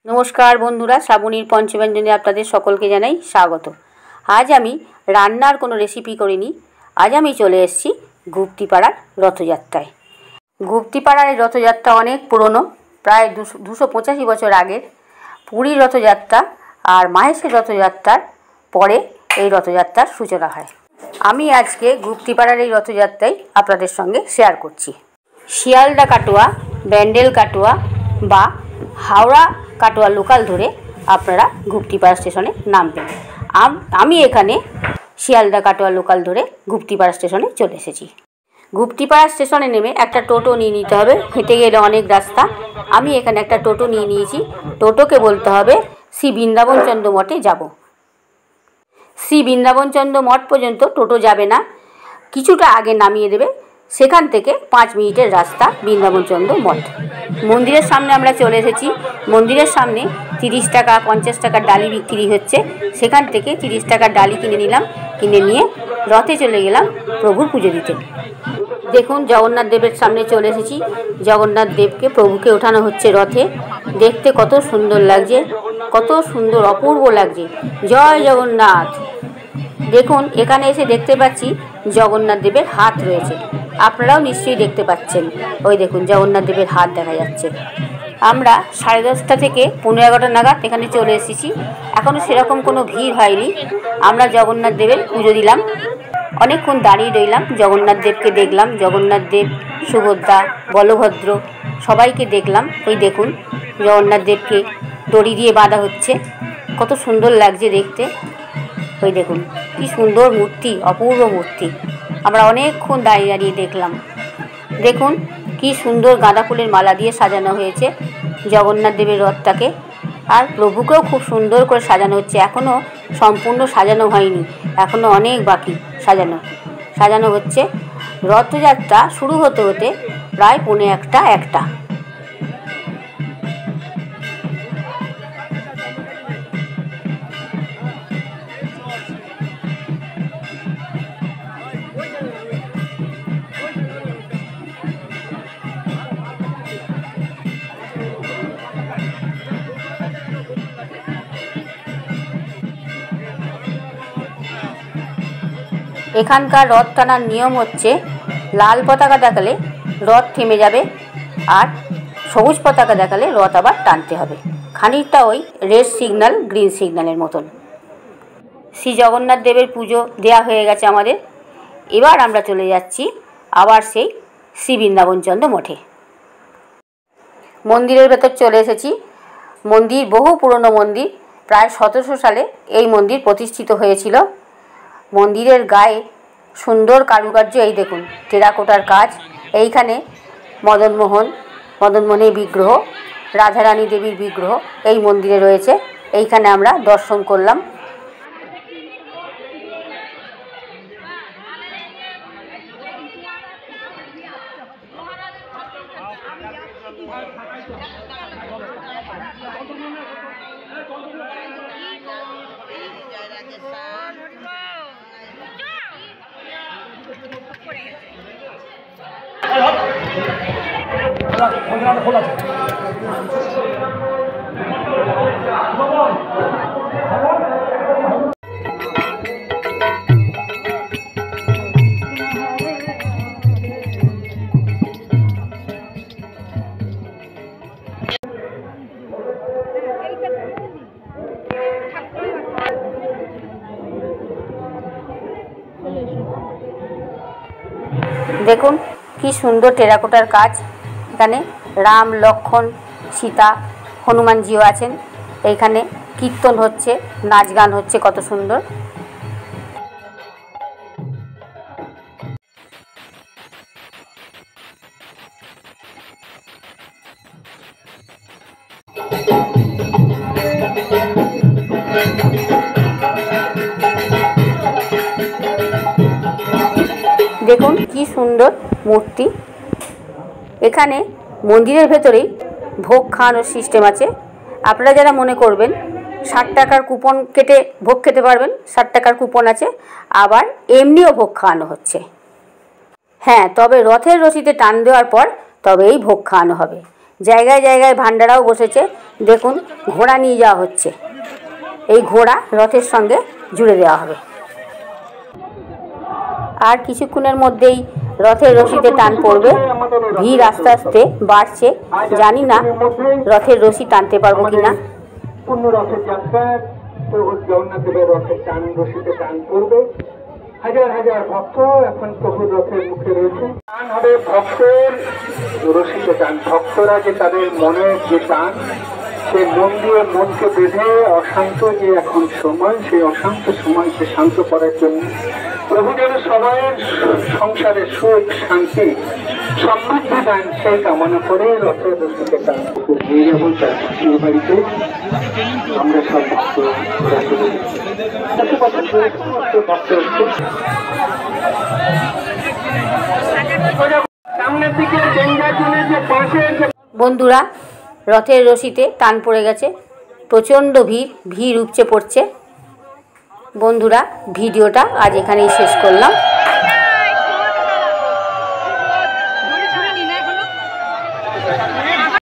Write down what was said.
नमस्कार बंधुरा श्रावणीर पंचव्यंजने आपनादेर सकलके जानाई स्वागत। आज आमी रान्नार कोनो रेसिपि करिनी। आज आमी चले एसेछि गुप्तिपाड़ार रथयात्राय। गुप्तिपाड़ार रथयात्रा अनेक पुरानो, प्राय 285 बछर आगेर। पुरीर रथयात्रा और माहेशेर रथयात्रार परे एई रथयात्रार सूचना हय। आमी आजके गुप्तिपाड़ार एई रथयात्राय आपनादेर संगे शेयार करछि। शियालदा काटोया, ব্যান্ডেল काटोया बा हावड़ा काटोया लोकल धरे आपनारा गुप्तिपाड़ा स्टेशने नामबेन। आमी एखाने शियालदा काटोया लोकल धरे गुप्तिपाड़ा स्टेशने चले एसेछि। गुप्तिपाड़ा स्टेशने नेमे एकटा टोटो निये निते होबे, हेঁটে गेले अनेक रास्ता। आमी एखाने एकटा टोटो निये निয়েছি। टोटोके बोलते होबे श्री बृंदावन चंद्र मठे जाबो। श्री बृंदावन चंद्र मठ पर्यन्त टोटो जाबे ना, किछुटा आगे नामिয়ে देবে। सेखान থেকে 5 मिनिटेर रास्ता बृंदावन चंद्र मठ। मंदिरेर सामने आमरा चले एसेछि। मंदिरेर सामने 30 टाका 50 टाका डाली बिक्री होच्छे। सेखान থেকে 30 टाका डाली किने निलाम। किने निये रथे चले गेलाम प्रभुर पुजो दिते। देखुन जगन्नाथ देवेर सामने चले एसेछि। जगन्नाथ देवके प्रभुके उठानो होच्छे रथे। देखते कत सुंदर लागছে, कत सुंदर अपूर्व लागছে। जय जगन्नाथ। देखुन एखाने एसे देखते पाচ্ছি जगन्नाथ देवेर हाथ रयेছে। आपनाराও निश्चयই देखते पाচ্ছেন। ওই দেখুন जगन्नाथ देवेर हाथ দেখা যাচ্ছে। আমরা 10:30 থেকে 11:15 নাগাদ এখানে চলে এসেছি। এখনো সেরকম কোনো ভিড় হয়নি। আমরা জগন্নাথ দেবের পুজো দিলাম। অনেকক্ষণ দাঁড়িয়ে রইলাম, জগন্নাথ দেবকে দেখলাম। জগন্নাথ দেব, সুভদ্রা, বলভদ্র সবাইকে দেখলাম। ওই দেখুন জগন্নাথ দেবকে দড়ি দিয়ে বাঁধা হচ্ছে। কত সুন্দর লাগছে দেখতে। ওই দেখুন কি সুন্দর মূর্তি, অপূর্ব মূর্তি। আমরা অনেকক্ষণ দাঁড়িয়ে দাঁড়িয়ে দেখলাম। দেখুন কি সুন্দর গাঁদা ফুলের মালা দিয়ে সাজানো হয়েছে জগন্নাথ দেবের রথটাকে। আর প্রভুকেও খুব সুন্দর করে সাজানো হচ্ছে। এখনও সম্পূর্ণ সাজানো হয়নি, এখনও অনেক বাকি সাজানো হচ্ছে। রথযাত্রা শুরু হতে হতে প্রায় 1:45 एखानकार रथ टानार नियम होच्छे लाल पताका देखाले रथ थेमे जाबे और सबुज पताका देखाले रथ आबार टानते हबे। खानिकटा ओई रेड सिगनल ग्रीन सिगनलेर मतन। श्री जगन्नाथ देवेर पुजो देया हये गेछे आमादेर। एबार आमरा चले जाচ্ছি आबार सेई श्री बृंदावन चंद्र मठे। मंदिरेर भेतर चले एसेছি। मंदिर बहु पुरानो मंदिर, प्राय 1700 साले এই मंदिर प्रतिष्ठित হয়েছিল। मंदिरेर गाये सुंदर कारुकार्य। এই দেখুন টেরাকোটার কাজ। এইখানে মদনমোহনের বিগ্রহ, রাধারানী দেবীর বিগ্রহ এই মন্দিরে রয়েছে। এইখানে আমরা দর্শন করলাম। देखुन कि सुंदर टेराकोटार काज। एखाने राम लक्ष्मण सीता हनुमान जीओ आছেন। এইখানে কীর্তন হচ্ছে, নাচ গান হচ্ছে, কত সুন্দর। দেখুন কি সুন্দর মূর্তি। এখানে মন্দিরের ভেতরেই ভোগ খাওয়ানোর সিস্টেম আছে। আপনারা যারা মনে করবেন 60 টাকার কুপন কেটে ভোগ খেতে পারবেন, 60 টাকার কুপন আছে। আবার এমনিও ভোগ খাওয়ানো হচ্ছে। হ্যাঁ, তবে রথের রশিতে টান দেওয়ার পর তবেই ভোগ খাওয়ানো হবে। জায়গায় জায়গায় ভান্ডারাও বসেছে। দেখুন ঘোড়া নিয়ে যাওয়া হচ্ছে, এই ঘোড়া রথের সঙ্গে জুড়ে দেওয়া হবে। আর কিছুক্ষণের মধ্যেই রথের রশিতে টান পড়বে। ভিড় আস্তে আস্তে বাড়ছে, জানি না রথের রশি টানতে পারবো কিনা। পূর্ণ রথের যাত্রার প্রভু জগন্নাথ দেবের রথের টান রশিতে টান পড়বে। হাজার হাজার ভক্ত এখন প্রভুর রথের মুখে রয়েছে। টান হবে ভক্তের রশিতে টান। ভক্তরা যে তাদের মনের যে টান, সে মন দিয়ে মনকে বেঁধে অশান্ত যে এখন সময়, সেই অশান্ত সময়কে শান্ত করার জন্য প্রভু যেন সবাইয়ের সংসারে সুখ শান্তি সমৃদ্ধি দান, সেই কামনা করে রথের রশিতে টান নিয়ে যাবো তার বাড়িতে। আমরা সব ভক্ত সামনের দিকে বন্ধুরা, রথের রশিতে টান পড়ে গেছে, প্রচণ্ড ভিড় উপচে পড়ছে। বন্ধুরা, ভিডিওটা আজ এখানেই শেষ করলাম।